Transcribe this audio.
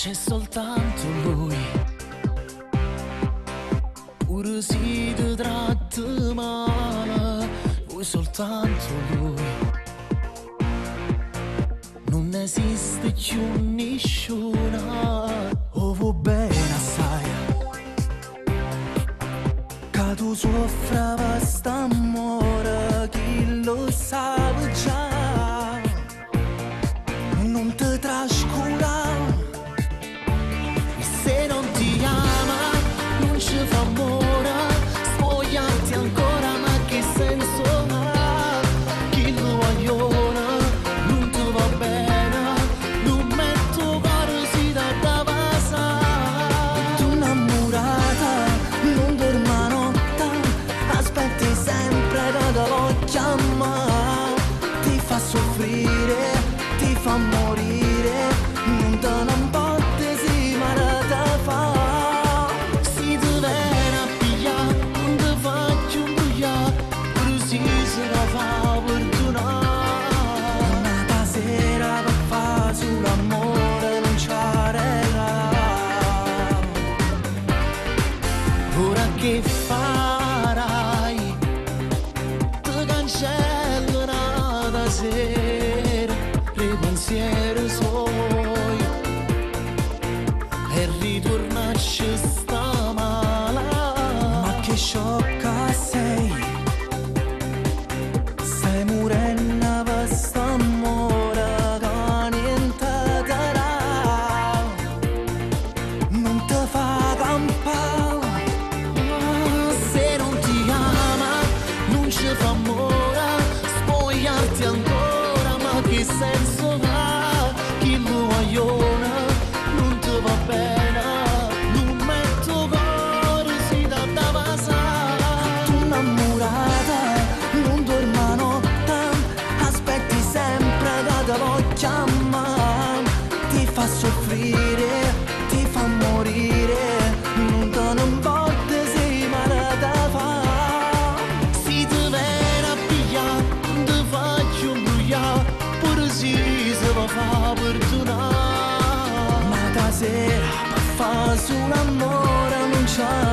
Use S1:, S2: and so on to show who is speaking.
S1: c'è soltanto lui. Pure se ti tratti male, vuoi soltanto lui. Non esiste più nessuno, o vuoi bene assai. Che tu soffra per st'amore, chi lo sa già. Non ti trascurare. Se non ti ama, non ci fa amore, spogliarti ancora, ma che senso ha? Chi lo vogliono, non ti va bene, non metto cose da passare. Tu innamorata, non dorma notte, aspetti sempre che te lo chiama. Ti fa soffrire, ti fa morire, non te ne importa. Che farai? Ti cancellano da sera i pensieri suoi e ritornasci sta male. Ma che sciocca sei, stai morendo per st'amore che niente darà, non ti fa campare. Fa amore, spogliarti ancora, ma che senso ha? Chi lo vogliono, non ti va bene, non metto cose da passare. Tu innamorata, non dorma notte, aspetti sempre che te lo chiama. Ti fa soffrire, ti fa morire, non te ne importa se male da fa. Fa perdonare, ma stasera per fare solo amore non c'è.